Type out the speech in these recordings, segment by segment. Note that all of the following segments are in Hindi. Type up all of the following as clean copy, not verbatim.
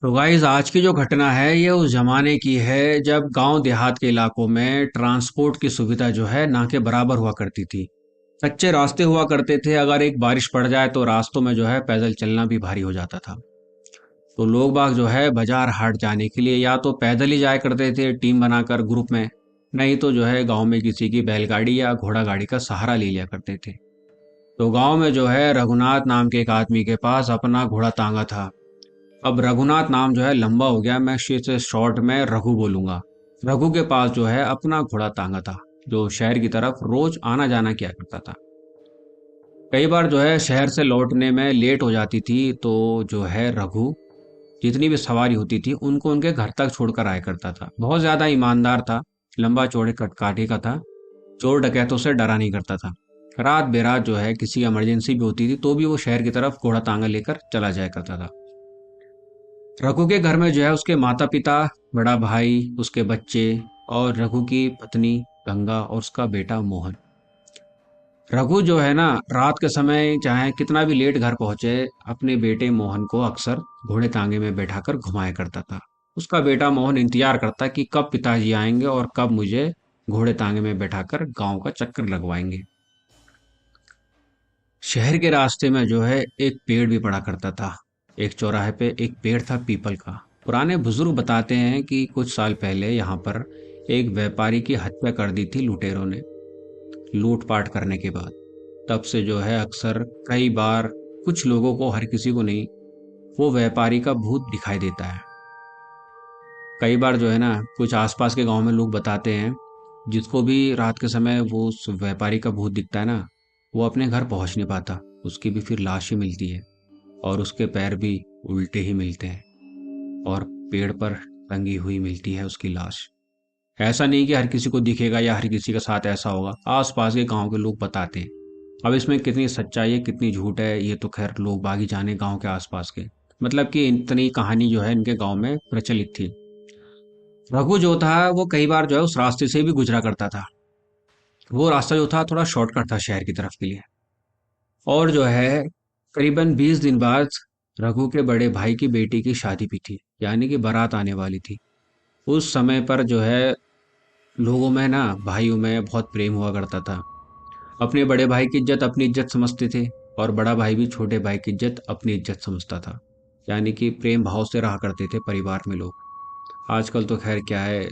तो गाइस आज की जो घटना है ये उस जमाने की है जब गांव देहात के इलाकों में ट्रांसपोर्ट की सुविधा जो है ना के बराबर हुआ करती थी। कच्चे रास्ते हुआ करते थे, अगर एक बारिश पड़ जाए तो रास्तों में जो है पैदल चलना भी भारी हो जाता था। तो लोग बाग जो है बाजार हाट जाने के लिए या तो पैदल ही जाया करते थे टीम बनाकर ग्रुप में, नहीं तो जो है गांव में किसी की बैलगाड़ी या घोड़ा गाड़ी का सहारा ले लिया करते थे। तो गांव में जो है रघुनाथ नाम के एक आदमी के पास अपना घोड़ा तांगा था। अब रघुनाथ नाम जो है लंबा हो गया, मैं से शॉर्ट में रघु बोलूंगा। रघु के पास जो है अपना घोड़ा तांगा था, जो शहर की तरफ रोज आना जाना किया करता था। कई बार जो है शहर से लौटने में लेट हो जाती थी, तो जो है रघु जितनी भी सवारी होती थी उनको उनके घर तक छोड़कर आया करता था। बहुत ज्यादा ईमानदार था, लंबा चौड़े कटकाठी का था, चोर डकैतों से डरा नहीं करता था। रात बेरात जो है किसी इमरजेंसी भी होती थी तो भी वो शहर की तरफ घोड़ा तांगा लेकर चला जाया करता था। रघु के घर में जो है उसके माता पिता, बड़ा भाई, उसके बच्चे और रघु की पत्नी गंगा और उसका बेटा मोहन। रघु जो है ना रात के समय चाहे कितना भी लेट घर पहुंचे, अपने बेटे मोहन को अक्सर घोड़े तांगे में बैठाकर घुमाया करता था। उसका बेटा मोहन इंतजार करता कि कब पिताजी आएंगे और कब मुझे घोड़े तांगे में बैठाकर गांव का चक्कर लगवाएंगे। शहर के रास्ते में जो है एक पेड़ भी पड़ा करता था। एक चौराहे पे एक पेड़ था पीपल का। पुराने बुजुर्ग बताते हैं कि कुछ साल पहले यहाँ पर एक व्यापारी की हत्या कर दी थी लुटेरों ने, लूटपाट करने के बाद। तब से जो है अक्सर कई बार कुछ लोगों को, हर किसी को नहीं, वो व्यापारी का भूत दिखाई देता है। कई बार जो है ना कुछ आसपास के गांव में लोग बताते हैं, जिसको भी रात के समय वो उस व्यापारी का भूत दिखता है ना, वो अपने घर पहुंच नहीं पाता। उसकी भी फिर लाश ही मिलती है और उसके पैर भी उल्टे ही मिलते हैं और पेड़ पर टंगी हुई मिलती है उसकी लाश। ऐसा नहीं कि हर किसी को दिखेगा या हर किसी के साथ ऐसा होगा, आसपास के गांव के लोग बताते हैं। अब इसमें कितनी सच्चाई है कितनी झूठ है ये तो खैर लोग बागी जाने, गांव के आसपास के। मतलब कि इतनी कहानी जो है इनके गांव में प्रचलित थी। रघु जो था वो कई बार जो है उस रास्ते से भी गुजरा करता था। वो रास्ता जो था थोड़ा शॉर्टकट था शहर की तरफ के लिए। और जो है करीबन 20 दिन बाद रघु के बड़े भाई की बेटी की शादी भी थी, यानी कि बारात आने वाली थी। उस समय पर जो है लोगों में ना, भाइयों में बहुत प्रेम हुआ करता था। अपने बड़े भाई की इज्जत अपनी इज्जत समझते थे और बड़ा भाई भी छोटे भाई की इज्जत अपनी इज्जत समझता था। यानी कि प्रेम भाव से रहा करते थे परिवार में लोग। आजकल तो खैर क्या है,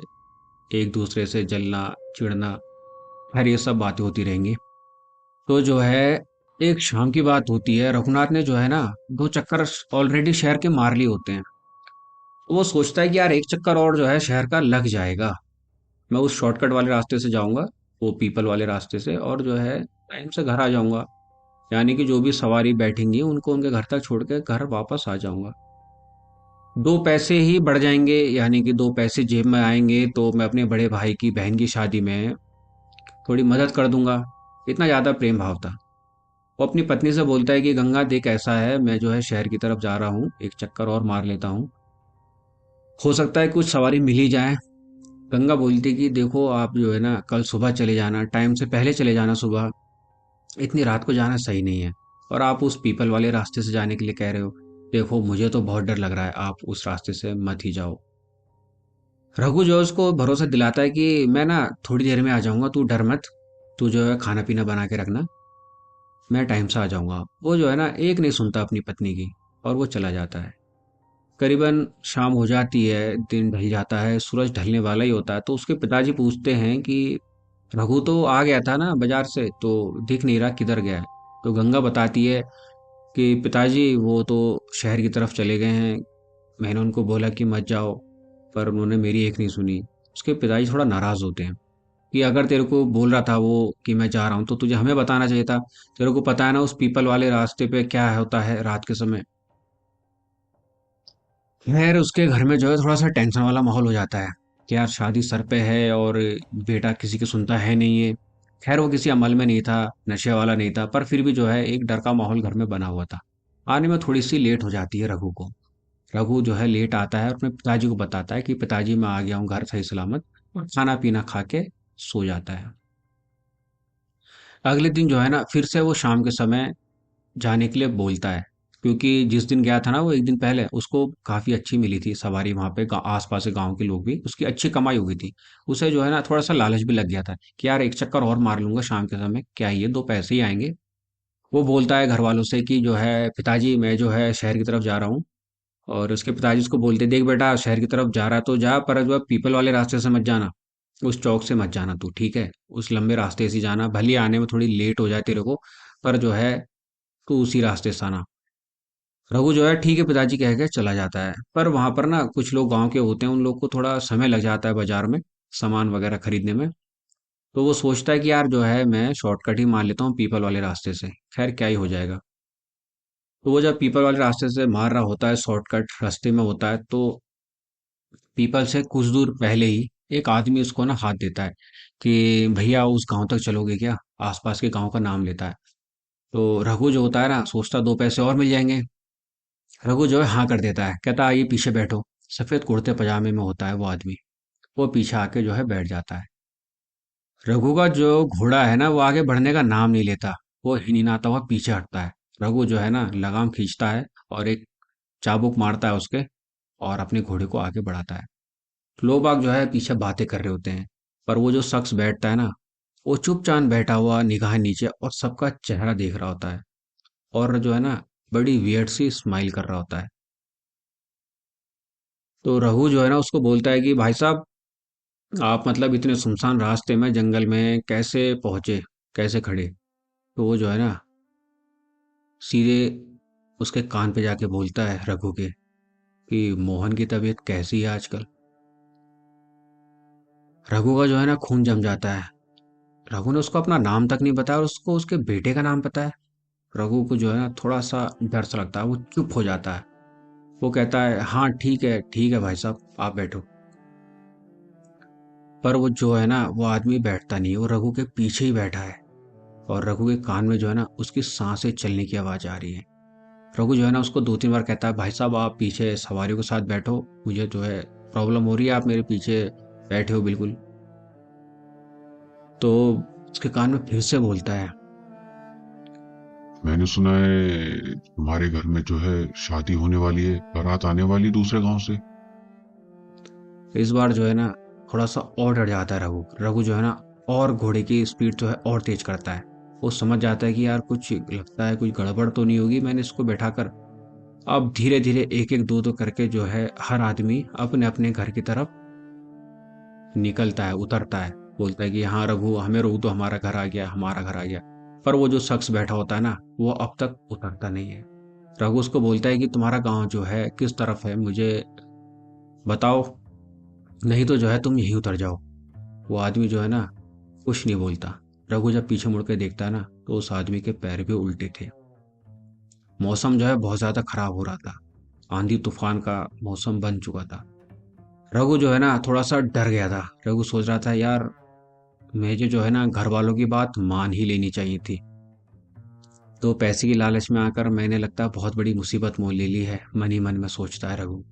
एक दूसरे से जलना, चिढ़ना, खैर ये सब बातें होती रहेंगी। तो जो है एक शाम की बात होती है, रघुनाथ ने जो है ना 2 चक्कर ऑलरेडी शहर के मार लिए होते हैं। तो वो सोचता है कि यार एक चक्कर और जो है शहर का लग जाएगा, मैं उस शॉर्टकट वाले रास्ते से जाऊंगा, वो पीपल वाले रास्ते से, और जो है टाइम से घर आ जाऊंगा। यानी कि जो भी सवारी बैठेंगी उनको उनके घर तक छोड़ के घर वापस आ जाऊंगा। 2 पैसे ही बढ़ जाएंगे, यानी कि 2 पैसे जेब में आएंगे तो मैं अपने बड़े भाई की बहन की शादी में थोड़ी मदद कर दूंगा। इतना ज्यादा प्रेम भाव था। वो अपनी पत्नी से बोलता है कि गंगा देख ऐसा है, मैं जो है शहर की तरफ जा रहा हूँ, एक चक्कर और मार लेता हूँ, हो सकता है कुछ सवारी मिल ही जाए। गंगा बोलती कि देखो आप जो है ना कल सुबह चले जाना, टाइम से पहले चले जाना सुबह, इतनी रात को जाना सही नहीं है। और आप उस पीपल वाले रास्ते से जाने के लिए कह रहे हो, देखो मुझे तो बहुत डर लग रहा है, आप उस रास्ते से मत ही जाओ। रघु जो है उसको भरोसा दिलाता है कि मैं ना थोड़ी देर में आ जाऊंगा, तू डर मत, तू जो है खाना पीना बना के रखना, मैं टाइम से आ जाऊंगा। वो जो है ना एक नहीं सुनता अपनी पत्नी की और वो चला जाता है। करीबन शाम हो जाती है, दिन ढल जाता है, सूरज ढलने वाला ही होता है। तो उसके पिताजी पूछते हैं कि रघु तो आ गया था ना बाजार से, तो दिख नहीं रहा, किधर गया है। तो गंगा बताती है कि पिताजी वो तो शहर की तरफ चले गए हैं, मैंने उनको बोला कि मत जाओ, पर उन्होंने मेरी एक नहीं सुनी। उसके पिताजी थोड़ा नाराज होते हैं कि अगर तेरे को बोल रहा था वो कि मैं जा रहा हूँ तो तुझे हमें बताना चाहिए था। तेरे को पता है ना उस पीपल वाले रास्ते पे क्या होता है रात के समय। खैर उसके घर में जो है थोड़ा सा टेंशन वाला माहौल हो जाता है कि यार शादी सर पे है और बेटा किसी की सुनता है नहीं है। खैर वो किसी अमल में नहीं था, नशे वाला नहीं था, पर फिर भी जो है एक डर का माहौल घर में बना हुआ था। आने में थोड़ी सी लेट हो जाती है रघु को। रघु जो है लेट आता है और अपने पिताजी को बताता है कि पिताजी मैं आ गया हूँ घर सही सलामत, और खाना पीना खा के सो जाता है। अगले दिन जो है ना फिर से वो शाम के समय जाने के लिए बोलता है। क्योंकि जिस दिन गया था ना वो एक दिन पहले, उसको काफी अच्छी मिली थी सवारी वहां पे, आसपास के गांव के लोग भी, उसकी अच्छी कमाई हो गई थी। उसे जो है ना थोड़ा सा लालच भी लग गया था कि यार एक चक्कर और मार लूंगा शाम के समय, क्या ही है, दो पैसे ही आएंगे। वो बोलता है घर वालों से कि जो है पिताजी मैं जो है शहर की तरफ जा रहा हूँ। और उसके पिताजी उसको बोलते, देख बेटा शहर की तरफ जा रहा है तो जा, पर जो है पीपल वाले रास्ते से मत जाना, उस चौक से मत जाना तू, ठीक है, उस लंबे रास्ते से ही जाना, भले ही आने में थोड़ी लेट हो जाए तेरे को, पर जो है तू उसी रास्ते से आना। रघु जो है ठीक है पिताजी कह के चला जाता है। पर वहां पर ना कुछ लोग गांव के होते हैं, उन लोग को थोड़ा समय लग जाता है बाजार में सामान वगैरह खरीदने में। तो वो सोचता है कि यार जो है मैं शॉर्टकट ही मार लेता हूँ पीपल वाले रास्ते से, खैर क्या ही हो जाएगा। तो वो जब पीपल वाले रास्ते से मार रहा होता है, शॉर्टकट रास्ते में होता है, तो पीपल से कुछ दूर पहले ही एक आदमी उसको ना हाथ देता है कि भैया उस गांव तक चलोगे क्या, आसपास के गांव का नाम लेता है। तो रघु जो होता है ना सोचता दो पैसे और मिल जाएंगे। रघु जो है हाँ कर देता है, कहता है आइए पीछे बैठो। सफेद कुर्ते पजामे में होता है वो आदमी। वो पीछे आके जो है बैठ जाता है। रघु का जो घोड़ा है ना वो आगे बढ़ने का नाम नहीं लेता, वो हिनहिनाता हुआ पीछे हटता है। रघु जो है ना लगाम खींचता है और एक चाबुक मारता है उसके, और अपने घोड़े को आगे बढ़ाता है। लोग बाग जो है पीछे बातें कर रहे होते हैं, पर वो जो शख्स बैठता है ना वो चुपचाप बैठा हुआ निगाह नीचे और सबका चेहरा देख रहा होता है, और जो है ना बड़ी वियर्ड सी स्माइल कर रहा होता है। तो रघु जो है ना उसको बोलता है कि भाई साहब आप मतलब इतने सुनसान रास्ते में जंगल में कैसे पहुंचे, कैसे खड़े। तो वो जो है ना सीधे उसके कान पे जाके बोलता है रघु के कि मोहन की तबीयत कैसी है आजकल। रघु का जो है ना खून जम जाता है। रघु ने उसको अपना नाम तक नहीं बताया और उसको उसके बेटे का नाम पता है। रघु को जो है ना थोड़ा सा डर सा लगता है, वो चुप हो जाता है। वो कहता है हाँ ठीक है भाई साहब आप बैठो। पर वो जो है ना वो आदमी बैठता नहीं है, वो रघु के पीछे ही बैठा है। और रघु के कान में जो है ना उसकी सांसें चलने की आवाज आ रही है। रघु जो है ना उसको दो तीन बार कहता है भाई साहब आप पीछे सवारियों के साथ बैठो, मुझे जो है प्रॉब्लम हो रही है, आप मेरे पीछे बैठे हो बिल्कुल। तो उसके कान में फिर से बोलता है। मैंने सुना है तुम्हारे घर में जो है शादी होने वाली है, बारात आने वाली दूसरे गांव से। इस बार जो है ना थोड़ा सा और डर जाता है रघु। रघु जो है ना और घोड़े की स्पीड जो है और तेज करता है। वो समझ जाता है कि यार कुछ लगता है, कुछ गड़बड़ तो नहीं होगी, मैंने इसको बैठाकर। अब धीरे धीरे एक एक दो दो करके जो है हर आदमी अपने अपने घर की तरफ निकलता है, उतरता है। बोलता है कि हाँ रघु हमें रोक दो, हमारा घर आ गया, हमारा घर आ गया। पर वो जो शख्स बैठा होता है ना वो अब तक उतरता नहीं है। रघु उसको बोलता है कि तुम्हारा गांव जो है किस तरफ है मुझे बताओ, नहीं तो जो है तुम यहीं उतर जाओ। वो आदमी जो है ना कुछ नहीं बोलता। रघु जब पीछे मुड़ के देखता है ना तो उस आदमी के पैर भी उल्टे थे। मौसम जो है बहुत ज्यादा खराब हो रहा था, आंधी तूफान का मौसम बन चुका था। रघु जो है ना थोड़ा सा डर गया था। रघु सोच रहा था यार मुझे जो है ना घर वालों की बात मान ही लेनी चाहिए थी। तो पैसे की लालच में आकर मैंने लगता है बहुत बड़ी मुसीबत मोल ले ली है, मन ही मन में सोचता है रघु।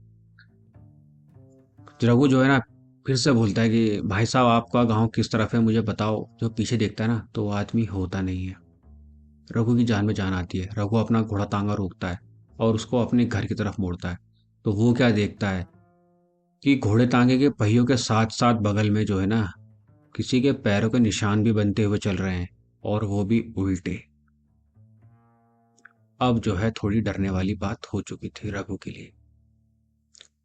रघु जो है ना फिर से बोलता है कि भाई साहब आपका गांव किस तरफ है मुझे बताओ। जो पीछे देखता है ना तो वो आदमी होता नहीं है। रघु की जान में जान आती है। रघु अपना घोड़ा तांगा रोकता है और उसको अपने घर की तरफ मोड़ता है। तो वो क्या देखता है कि घोड़े तांगे के पहियों के साथ साथ बगल में जो है ना किसी के पैरों के निशान भी बनते हुए चल रहे हैं, और वो भी उल्टे। अब जो है थोड़ी डरने वाली बात हो चुकी थी रघु के लिए।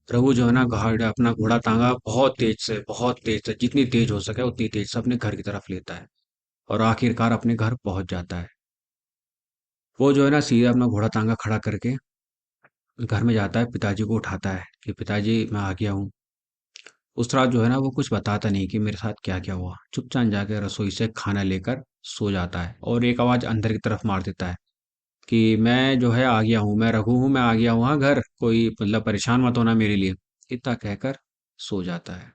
रघु जो है ना घाड़ अपना घोड़ा तांगा बहुत तेज से जितनी तेज हो सके उतनी तेज से अपने घर की तरफ लेता है, और आखिरकार अपने घर पहुंच जाता है। वो जो है ना सीधे अपना घोड़ा तांगा खड़ा करके घर में जाता है, पिताजी को उठाता है कि पिताजी मैं आ गया हूँ। उस रात जो है ना वो कुछ बताता नहीं कि मेरे साथ क्या क्या हुआ, चुपचाप जाके रसोई से खाना लेकर सो जाता है, और एक आवाज अंदर की तरफ मार देता है कि मैं जो है आ गया हूँ, मैं रघु हूँ, मैं आ गया हूँ, हाँ घर कोई मतलब परेशान मत होना मेरे लिए। इतना कहकर सो जाता है।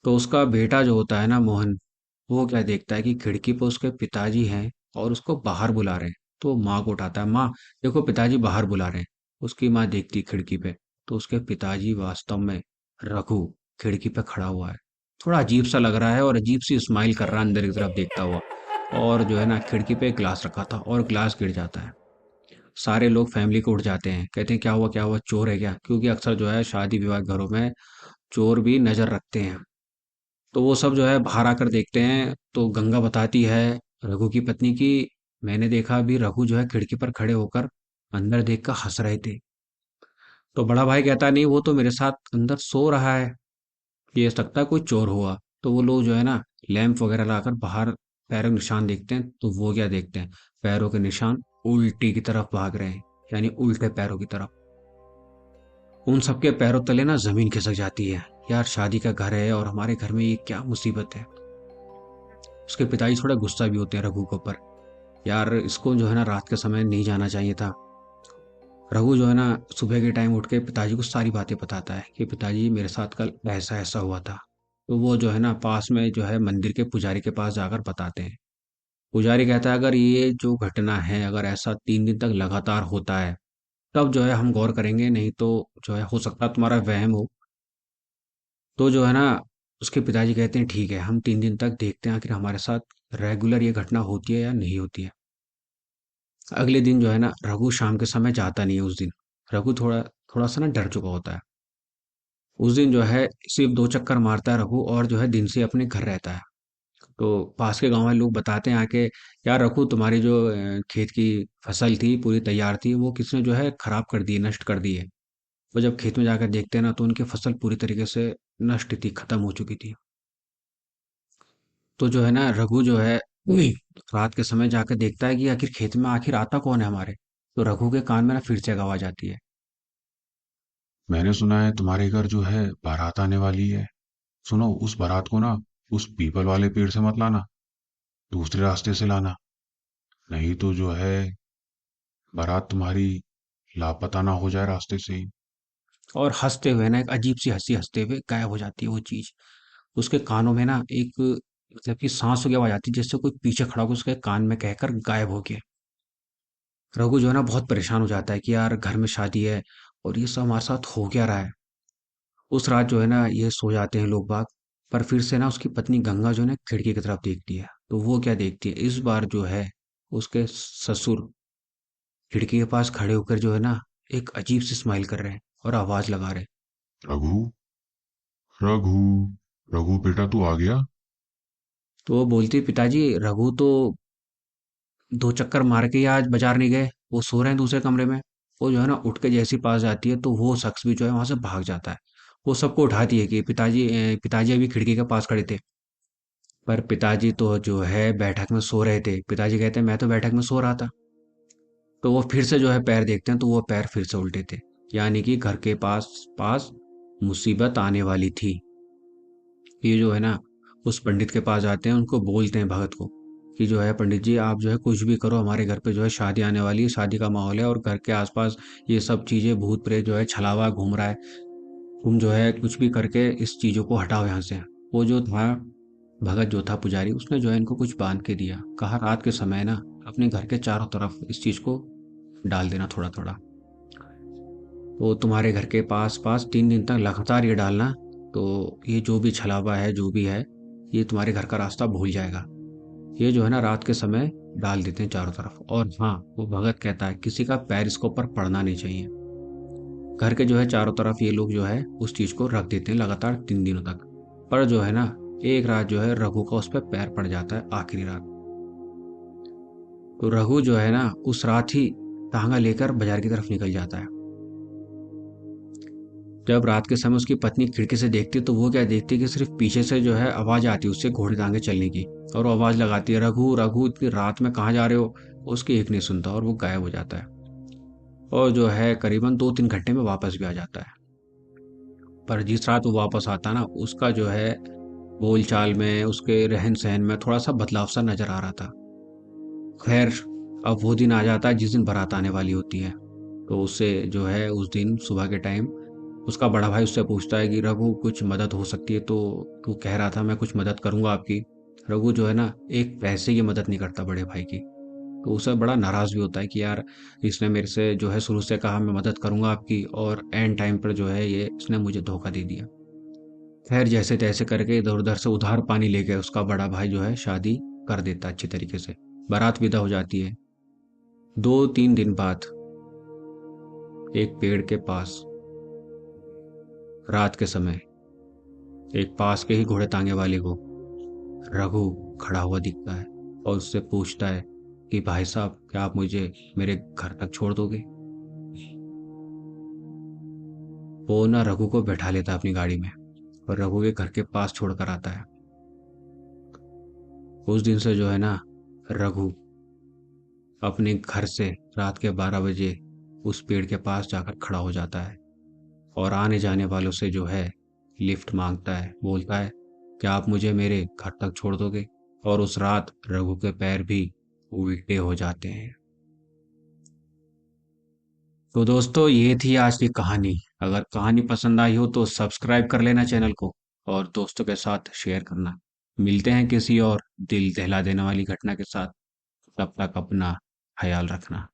तो उसका बेटा जो होता है ना मोहन, वो क्या देखता है कि खिड़की पर उसके पिताजी हैं और उसको बाहर बुला रहे हैं। तो वो माँ को उठाता है, माँ देखो पिताजी बाहर बुला रहे हैं। उसकी माँ देखती है खिड़की पे, तो उसके पिताजी वास्तव में रघु खिड़की पे खड़ा हुआ है। थोड़ा अजीब सा लग रहा है और अजीब सी स्माइल कर रहा है अंदर की तरफ देखता हुआ। और जो है ना खिड़की पे एक गिलास रखा था और गिलास गिर जाता है। सारे लोग फैमिली को उठ जाते हैं, कहते हैं क्या हुआ, चोर है क्या? क्योंकि अक्सर जो है शादी विवाह घरों में चोर भी नजर रखते हैं। तो वो सब जो है बाहर आकर देखते हैं तो गंगा बताती है रघु की पत्नी की, मैंने देखा अभी रघु जो है खिड़की पर खड़े होकर अंदर देखकर हंस रहे थे। तो बड़ा भाई कहता नहीं, वो तो मेरे साथ अंदर सो रहा है, ये सकता है कोई चोर हुआ। तो वो लोग जो है ना लैंप वगैरह लाकर बाहर पैरों के निशान देखते हैं, तो वो क्या देखते हैं, पैरों के निशान उल्टी की तरफ भाग रहे हैं, यानी उल्टे पैरों की तरफ। उन सबके पैरों तले ना जमीन खिसक जाती है। यार शादी का घर है और हमारे घर में ये क्या मुसीबत है। उसके पिताजी थोड़ा गुस्सा भी होते हैं रघु के ऊपर। यार इसको जो है ना रात के समय नहीं जाना चाहिए था। रघु जो है ना सुबह के टाइम उठ के पिताजी को सारी बातें बताता है कि पिताजी मेरे साथ कल ऐसा ऐसा हुआ था। तो वो जो है ना पास में जो है मंदिर के पुजारी के पास जाकर बताते हैं। पुजारी कहता है अगर ये जो घटना है अगर ऐसा 3 दिन तक लगातार होता है तब जो है हम गौर करेंगे, नहीं तो जो है हो सकता है तुम्हारा वहम हो। तो जो है ना उसके पिताजी कहते हैं ठीक है, हम 3 दिन तक देखते हैं आखिर हमारे साथ रेगुलर ये घटना होती है या नहीं होती है। अगले दिन जो है ना रघु शाम के समय जाता नहीं है उस दिन। रघु थोड़ा थोड़ा सा ना डर चुका होता है। उस दिन जो है सिर्फ 2 चक्कर मारता है रघु और जो है दिन से अपने घर रहता है। तो पास के गांव वाले लोग बताते हैं आके, यार रघु तुम्हारी जो खेत की फसल थी पूरी तैयार थी, वो किसने जो है खराब कर दी, नष्ट कर दी है। वो जब खेत में जाकर देखते हैं ना तो उनकी फसल पूरी तरीके से नष्ट थी, खत्म हो चुकी थी। तो जो है ना रघु जो है रात के समय जाकर देखता है कि आखिर खेत में आखिर आता कौन है हमारे। तो रघु के कान में ना फिर से एक आवाज आती है। मैंने सुना है तुम्हारे घर जो है बारात आने वाली है। सुनो, उस बारात को ना उस पीपल वाले पेड़ से मत लाना, दूसरे रास्ते से लाना। नहीं तो जो है बारात तुम्हारी लापता ना हो जाए रास्ते से ही। और हंसते हुए ना एक अजीब सी हंसी हंसते हुए गायब हो जाती है वो चीज। उसके कानों में ना एक मतलब कि सांसों की आवाज आती है, जैसे कोई पीछे खड़ा होकर उसके कान में कहकर गायब हो गया। रघु जो है ना बहुत परेशान हो जाता है कि यार घर में शादी है और ये सब हमारे साथ हो क्या रहा है। उस रात जो है ना ये सो जाते हैं लोग बाग। पर फिर से ना उसकी पत्नी गंगा जो है ना खिड़की की तरफ देखती है, तो वो क्या देखती है इस बार जो है उसके ससुर खिड़की के पास खड़े होकर जो है ना एक अजीब सी स्माइल कर रहे हैं और आवाज लगा रहे हैं। रघु, रघु, रघु बेटा तू आ गया। तो वो बोलती है पिताजी रघु तो 2 चक्कर मार के ही आज बाजार नहीं गए, वो सो रहे हैं दूसरे कमरे में। वो जो है ना उठ के जैसी पास जाती है तो वो शख्स भी जो है वहां से भाग जाता है। वो सबको उठाती है कि पिताजी अभी खिड़की के पास खड़े थे। पर पिताजी तो जो है बैठक में सो रहे थे। पिताजी कहते हैं मैं तो बैठक में सो रहा था। तो वो फिर से जो है पैर देखते हैं तो वो पैर फिर से उल्टे थे, यानी कि घर के पास पास मुसीबत आने वाली थी। ये जो है ना उस पंडित के पास जाते हैं, उनको बोलते हैं भगत को कि जो है पंडित जी आप जो है कुछ भी करो, हमारे घर पे जो है शादी आने वाली है, शादी का माहौल है और घर के आसपास ये सब चीजें भूत प्रेत जो है छलावा घूम रहा है। तुम जो है कुछ भी करके इस चीजों को हटाओ यहाँ से। वो जो था भगत जो था पुजारी, उसने जो है इनको कुछ बांध के दिया, कहा रात के समय ना अपने घर के चारों तरफ इस चीज को डाल देना थोड़ा थोड़ा। तो तुम्हारे घर के पास पास 3 दिन तक लगातार ये डालना, तो ये जो भी छलावा है जो भी है ये तुम्हारे घर का रास्ता भूल जाएगा। ये जो है ना रात के समय डाल देते हैं चारों तरफ। और हाँ वो भगत कहता है किसी का पैर इसके ऊपर पड़ना नहीं चाहिए। घर के जो है चारों तरफ ये लोग जो है उस चीज को रख देते हैं लगातार 3 दिनों तक। पर जो है ना एक रात जो है रघु का उस पर पैर पड़ जाता है, आखिरी रात। तो रघु जो है ना उस रात ही तांगा लेकर बाजार की तरफ निकल जाता है। जब रात के समय उसकी पत्नी खिड़की से देखती है तो वो क्या देखती है कि सिर्फ पीछे से जो है आवाज आती है उससे घोड़े टांगे चलने की। और वो आवाज लगाती है रघु रघु इतनी रात में कहाँ जा रहे हो। उसकी एक नहीं सुनता और वो गायब हो जाता है। और जो है करीबन 2-3 घंटे में वापस भी आ जाता है। पर जिस रात वो वापस आता है ना उसका जो है बोल चाल में उसके रहन सहन में थोड़ा सा बदलाव सा नजर आ रहा था। खैर अब वो दिन आ जाता है जिस दिन बारात आने वाली होती है। तो उससे जो है उस दिन सुबह के टाइम उसका बड़ा भाई उससे पूछता है कि रघु कुछ मदद हो सकती है तो। तू कह रहा था मैं कुछ मदद करूंगा आपकी। रघु जो है ना एक पैसे की मदद नहीं करता बड़े भाई की। तो उसे बड़ा नाराज भी होता है कि यार इसने मेरे से जो है शुरू से कहा मैं मदद करूंगा आपकी और एंड टाइम पर जो है ये इसने मुझे धोखा दे दिया। खैर जैसे तैसे करके इधर उधर से उधार पानी लेके उसका बड़ा भाई जो है शादी कर देता अच्छी तरीके से। बारात विदा हो जाती है। 2-3 दिन बाद एक पेड़ के पास रात के समय एक पास के ही घोड़े तांगे वाले को रघु खड़ा हुआ दिखता है और उससे पूछता है कि भाई साहब, क्या आप मुझे मेरे घर तक छोड़ दोगे? वो ना रघु को बैठा लेता है अपनी गाड़ी में और रघु के घर के पास छोड़कर आता है। उस दिन से जो है ना, रघु अपने घर से रात के 12 बजे उस पेड़ के पास जाकर खड़ा हो जाता है और आने जाने वालों से जो है लिफ्ट मांगता है, बोलता है क्या आप मुझे मेरे घर तक छोड़ दोगे? और उस रात रघु के पैर भी उल्टे हो जाते हैं। तो दोस्तों, ये थी आज की कहानी। अगर कहानी पसंद आई हो तो सब्सक्राइब कर लेना चैनल को और दोस्तों के साथ शेयर करना। मिलते हैं किसी और दिल दहला देने वाली घटना के साथ। तब तक अपना ख्याल रखना।